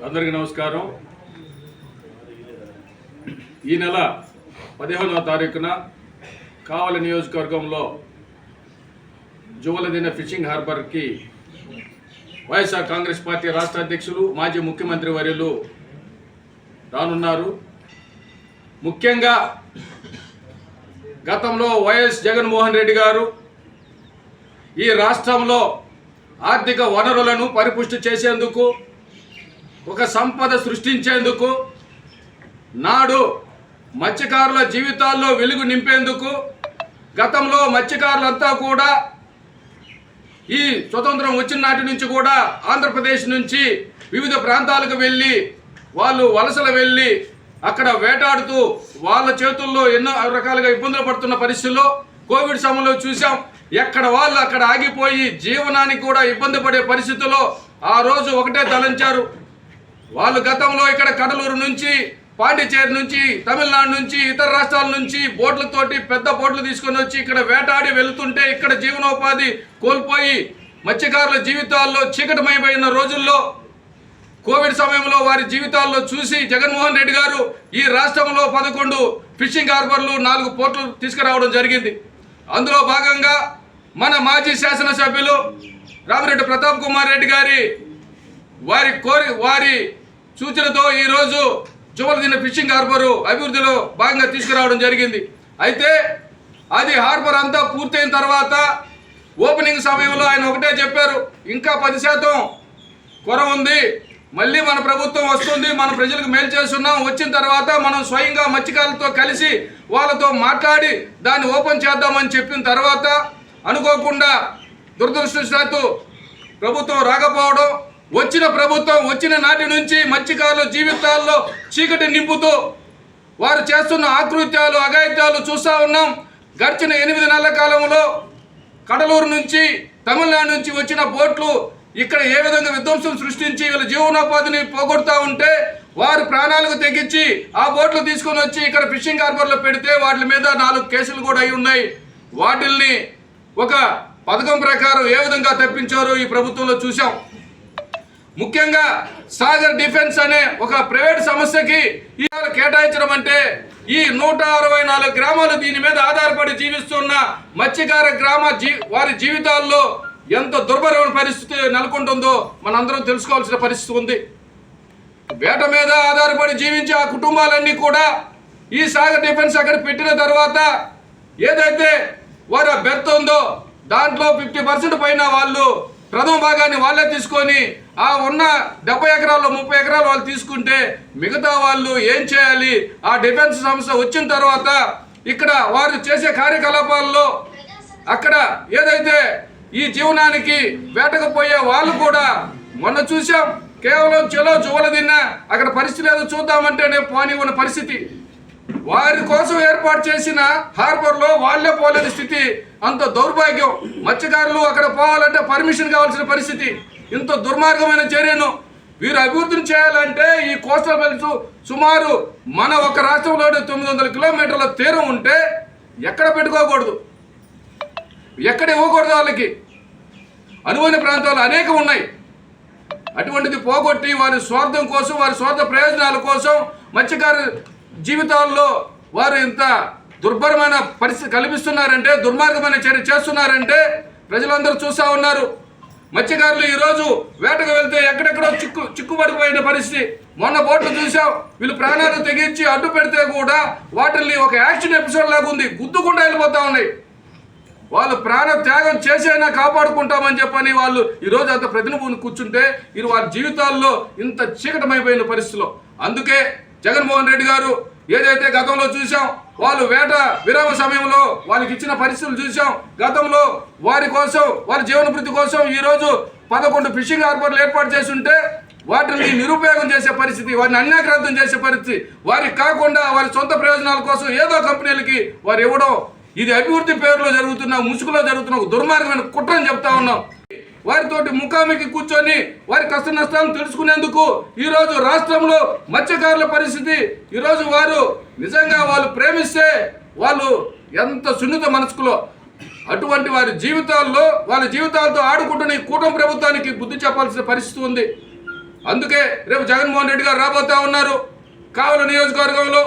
అందరికీ నమస్కారం. ఈ నెల 15వ తారీఖున కావలి నియోజకవర్గంలో జువలదిన్న ఫిషింగ్ హార్బర్కి వైఎస్ఆర్ కాంగ్రెస్ పార్టీ రాష్ట్ర అధ్యక్షులు మాజీ ముఖ్యమంత్రి వర్యులు రానున్నారు. ముఖ్యంగా గతంలో వైఎస్ జగన్మోహన్ రెడ్డి గారు ఈ రాష్ట్రంలో ఆర్థిక వనరులను పరిపుష్టి చేసేందుకు, ఒక సంపద సృష్టించేందుకు, నాడు మత్స్యకారుల జీవితాల్లో వెలుగు నింపేందుకు గతంలో మత్స్యకారులంతా కూడా ఈ స్వతంత్రం వచ్చిన నాటి నుంచి కూడా ఆంధ్రప్రదేశ్ నుంచి వివిధ ప్రాంతాలకు వెళ్ళి వాళ్ళు వలసలు వెళ్ళి అక్కడ వేటాడుతూ వాళ్ళ చేతుల్లో ఎన్నో రకాలుగా ఇబ్బందులు పడుతున్న పరిస్థితుల్లో కోవిడ్ సమయంలో చూసాం. ఎక్కడ వాళ్ళు అక్కడ ఆగిపోయి జీవనానికి కూడా ఇబ్బంది పడే పరిస్థితుల్లో ఆ రోజు ఒకటే తలంచారు. వాళ్ళు గతంలో ఇక్కడ కడలూరు నుంచి, పాండిచేరి నుంచి, తమిళనాడు నుంచి, ఇతర రాష్ట్రాల నుంచి బోట్లతోటి పెద్ద బోట్లు తీసుకొని వచ్చి ఇక్కడ వేటాడి వెళుతుంటే ఇక్కడ జీవనోపాధి కోల్పోయి మత్స్యకారుల జీవితాల్లో చీకటమైపోయిన రోజుల్లో కోవిడ్ సమయంలో వారి జీవితాల్లో చూసి జగన్మోహన్ రెడ్డి గారు ఈ రాష్ట్రంలో 11 ఫిషింగ్ హార్బర్లు, 4 పోర్టులు తీసుకురావడం జరిగింది. అందులో భాగంగా మన మాజీ శాసనసభ్యులు రామిరెడ్డి ప్రతాప్ కుమార్ రెడ్డి గారి వారి సూచనతో ఈరోజు జువలదిన్న ఫిషింగ్ హార్బరు అభివృద్ధిలో భాగంగా తీసుకురావడం జరిగింది. అయితే అది హార్బర్ అంతా పూర్తయిన తర్వాత ఓపెనింగ్ సమయంలో ఆయన ఒకటే చెప్పారు, ఇంకా 10% కొర ఉంది, మళ్ళీ మన ప్రభుత్వం వస్తుంది, మన ప్రజలకు మేలు చేస్తున్నాం, వచ్చిన తర్వాత మనం స్వయంగా మత్స్యకారులతో కలిసి వాళ్ళతో మాట్లాడి దాన్ని ఓపెన్ చేద్దామని చెప్పిన తర్వాత అనుకోకుండా దురదృష్టవశాత్తు ప్రభుత్వం రాకపోవడం, వచ్చిన ప్రభుత్వం వచ్చిన నాటి నుంచి మత్స్యకారుల జీవితాల్లో చీకటి నింపుతూ వారు చేస్తున్న ఆకృత్యాలు, అఘాయిత్యాలు చూస్తూ ఉన్నాం. గడిచిన 8 నెలల కాలంలో కడలూరు నుంచి, తమిళనాడు నుంచి వచ్చిన బోట్లు ఇక్కడ ఏ విధంగా విధ్వంసం సృష్టించి వీళ్ళ జీవనోపాధిని పోగొడుతూ ఉంటే వారు ప్రాణాలకు తెగించి ఆ బోట్లు తీసుకొని వచ్చి ఇక్కడ ఫిషింగ్ హార్బర్లో పెడితే వాటి మీద 4 కేసులు కూడా అయి ఉన్నాయి. వాటిల్ని ఒక పథకం ప్రకారం ఏ విధంగా తప్పించారో ఈ ప్రభుత్వంలో చూసాం. ముఖ్యంగా సాగర్ డిఫెన్స్ అనే ఒక ప్రైవేట్ సంస్థకి ఈ కేటాయించడం అంటే ఈ 164 గ్రామాలు దీని మీద ఆధారపడి జీవిస్తున్న మత్స్యకార వారి జీవితాల్లో ఎంత దుర్భరమైన పరిస్థితి నెలకొంటుందో మనందరం తెలుసుకోవాల్సిన పరిస్థితి ఉంది. వేట మీద ఆధారపడి జీవించే ఆ కుటుంబాలన్నీ కూడా ఈ సాగర్ డిఫెన్స్ అక్కడ పెట్టిన తర్వాత ఏదైతే వారి బెర్త్ ఉందో దాంట్లో 50% పైన వాళ్ళు ప్రథమ భాగాన్ని వాళ్ళే తీసుకొని ఆ ఉన్న 70 ఎకరాల్లో 30 ఎకరాలు వాళ్ళు తీసుకుంటే మిగతా వాళ్ళు ఏం చేయాలి? ఆ డిఫెన్స్ సంస్థ వచ్చిన తర్వాత ఇక్కడ వారు చేసే కార్యకలాపాల్లో అక్కడ ఏదైతే ఈ జీవనానికి వేటకపోయే వాళ్ళు కూడా మొన్న చూసాం, కేవలం చెలో జువలదిన్న అక్కడ పరిస్థితి ఏదో చూద్దామంటేనే పోని ఉన్న పరిస్థితి. వారి కోసం ఏర్పాటు చేసిన హార్బర్లో వాళ్ళే పోలేని స్థితి, అంత దౌర్భాగ్యం. మత్స్యకారులు అక్కడ పోవాలంటే పర్మిషన్ కావాల్సిన పరిస్థితి. ఇంత దుర్మార్గమైన చర్యను వీరు అభివృద్ధిని చేయాలంటే ఈ కోస్టల్ బెల్ట్ సుమారు మన ఒక రాష్ట్రంలో 900 కిలోమీటర్ల తీరం ఉంటే ఎక్కడ పెట్టుకోకూడదు, ఎక్కడ ఇవ్వకూడదు. వాళ్ళకి అనువైన ప్రాంతాలు అనేకం ఉన్నాయి. అటువంటిది పోగొట్టి వారి స్వార్థం కోసం, వారి స్వార్థ ప్రయోజనాల కోసం మత్స్యకారు జీవితాల్లో వారు ఇంత దుర్భరమైన పరిస్థితి కల్పిస్తున్నారంటే, దుర్మార్గమైన చర్య చేస్తున్నారంటే ప్రజలందరూ చూస్తూ ఉన్నారు. మత్స్యకారులు ఈరోజు వేటకు వెళ్తే ఎక్కడెక్కడో చిక్కుపడిపోయిన పరిస్థితి. మొన్న బోట్లు చూసాం, వీళ్ళు ప్రాణాలు తెగించి అడ్డు పెడితే కూడా వాటిని ఒక యాక్షన్ ఎపిసోడ్ లాగా ఉంది, గుద్దుకుంటూ వెళ్ళిపోతూ ఉన్నాయి. వాళ్ళు ప్రాణ త్యాగం చేసైనా కాపాడుకుంటామని చెప్పని వాళ్ళు ఈరోజు అంత ప్రతినిధులు కూర్చుంటే ఇది వారి జీవితాల్లో ఇంత చీకటమైపోయిన పరిస్థితిలో. అందుకే జగన్మోహన్ రెడ్డి గారు ఏదైతే గతంలో చూసాం, వాళ్ళు వేట విరామ సమయంలో వాళ్ళకి ఇచ్చిన పరిస్థితులు చూసాం. గతంలో వారి కోసం, వారి జీవనభృతి కోసం ఈరోజు 11 ఫిషింగ్ హార్బర్లు ఏర్పాటు చేసి ఉంటే వాటిని నిరుపయోగం చేసే పరిస్థితి, వారిని అన్యాక్రాంతం చేసే పరిస్థితి, వారికి కాకుండా వారి సొంత ప్రయోజనాల కోసం ఏదో కంపెనీలకి వారు ఇవ్వడం, ఇది అభివృద్ధి పేరులో జరుగుతున్న, ముసుగులో జరుగుతున్న ఒక దుర్మార్గమైన కుట్రని చెప్తా ఉన్నాం. వారితోటి ముఖాముఖి కూర్చొని వారి కష్ట నష్టాలను తెలుసుకునేందుకు ఈరోజు రాష్ట్రంలో మత్స్యకారుల పరిస్థితి, ఈరోజు వారు నిజంగా వాళ్ళు ప్రేమిస్తే వాళ్ళు ఎంత సున్నిత మనస్కులో, అటువంటి వారి జీవితాల్లో వాళ్ళ జీవితాలతో ఆడుకుంటున్న ఈ కూటమి ప్రభుత్వానికి బుద్ధి చెప్పాల్సిన పరిస్థితి ఉంది. అందుకే రేపు జగన్మోహన్ రెడ్డి గారు రాబోతా ఉన్నారు. కావలి నియోజకవర్గంలో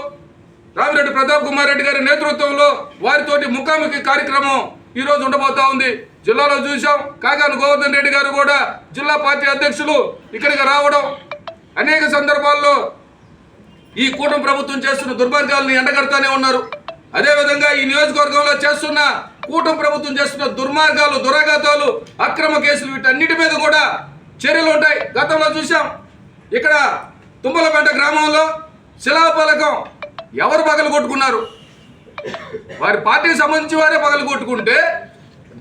రామిరెడ్డి ప్రతాప్ కుమార్ రెడ్డి గారి నేతృత్వంలో వారితోటి ముఖాముఖి కార్యక్రమం ఈరోజు ఉండబోతా ఉంది. జిల్లాలో చూసాం, కాకాని గోవర్ధన్ రెడ్డి గారు కూడా జిల్లా పార్టీ అధ్యక్షులు ఇక్కడికి రావడం, అనేక సందర్భాల్లో ఈ కూటమి ప్రభుత్వం చేస్తున్న దుర్మార్గాలను ఎండగడతానే ఉన్నారు. అదేవిధంగా ఈ నియోజకవర్గంలో చేస్తున్న కూటమి ప్రభుత్వం చేస్తున్న దుర్మార్గాలు, దురాఘాతాలు, అక్రమ కేసులు వీటన్నిటి మీద కూడా చర్యలు ఉంటాయి. గతంలో చూసాం, ఇక్కడ తుమ్మలపేట గ్రామంలో శిలాఫలకం ఎవరు పగలు కొట్టుకున్నారు? వారి పార్టీకి సంబంధించి వారే పగలు కొట్టుకుంటే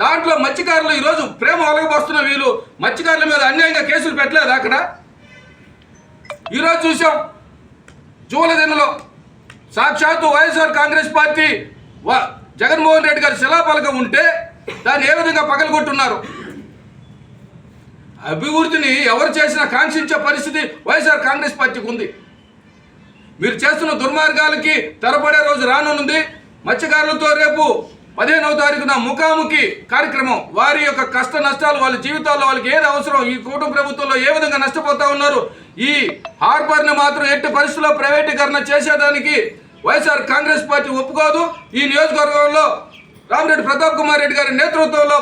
దాంట్లో మత్స్యకారులు ఈరోజు ప్రేమ ఒలగబోస్తున్న వీళ్ళు మత్స్యకారుల మీద అన్యాయంగా కేసులు పెట్టలేదు. అక్కడ ఈరోజు చూసాం, జూలదిన్నలో సాక్షాత్తు వైఎస్ఆర్ కాంగ్రెస్ పార్టీ జగన్మోహన్ రెడ్డి గారి శిలాఫలకం ఉంటే దాన్ని ఏ విధంగా పగలు కొట్టున్నారు? అభివృద్ధిని ఎవరు చేసినా కాంక్షించే పరిస్థితి వైఎస్ఆర్ కాంగ్రెస్ పార్టీకి ఉంది. మీరు చేస్తున్న దుర్మార్గాలకి తెరపడే రోజు రానుంది. మత్స్యకారులతో రేపు 15వ తారీఖున ముఖాముఖి కార్యక్రమం, వారి యొక్క కష్ట నష్టాలు, వాళ్ళ జీవితాల్లో వాళ్ళకి ఏది అవసరం, ఈ కూటమి ప్రభుత్వంలో ఏ విధంగా నష్టపోతా ఉన్నారు, ఈ హార్బర్ని మాత్రం ఎట్టి పరిస్థితుల్లో ప్రైవేటీకరణ చేసేదానికి వైఎస్ఆర్ కాంగ్రెస్ పార్టీ ఒప్పుకోదు. ఈ నియోజకవర్గంలో రామిరెడ్డి ప్రతాప్ కుమార్ రెడ్డి గారి నేతృత్వంలో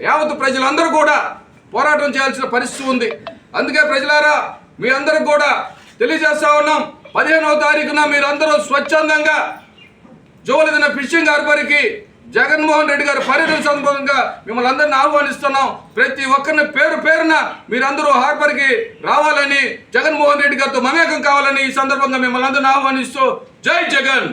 యావత్ ప్రజలందరూ కూడా పోరాటం చేయాల్సిన పరిస్థితి ఉంది. అందుకే ప్రజలారా, మీ అందరికి కూడా తెలియజేస్తా ఉన్నాం, 15వ తారీఖున మీరందరూ స్వచ్ఛందంగా జోలిదిన ఫిషింగ్ హార్బర్కి జగన్మోహన్ రెడ్డి గారి పర్యటన సందర్భంగా మిమ్మల్ని అందరిని ఆహ్వానిస్తున్నాం. ప్రతి ఒక్కరిని పేరు పేరున మీరందరూ హార్బర్కి రావాలని, జగన్మోహన్ రెడ్డి గారితో మమేకం కావాలని ఈ సందర్భంగా మిమ్మల్ని అందరిని ఆహ్వానిస్తూ జై జగన్.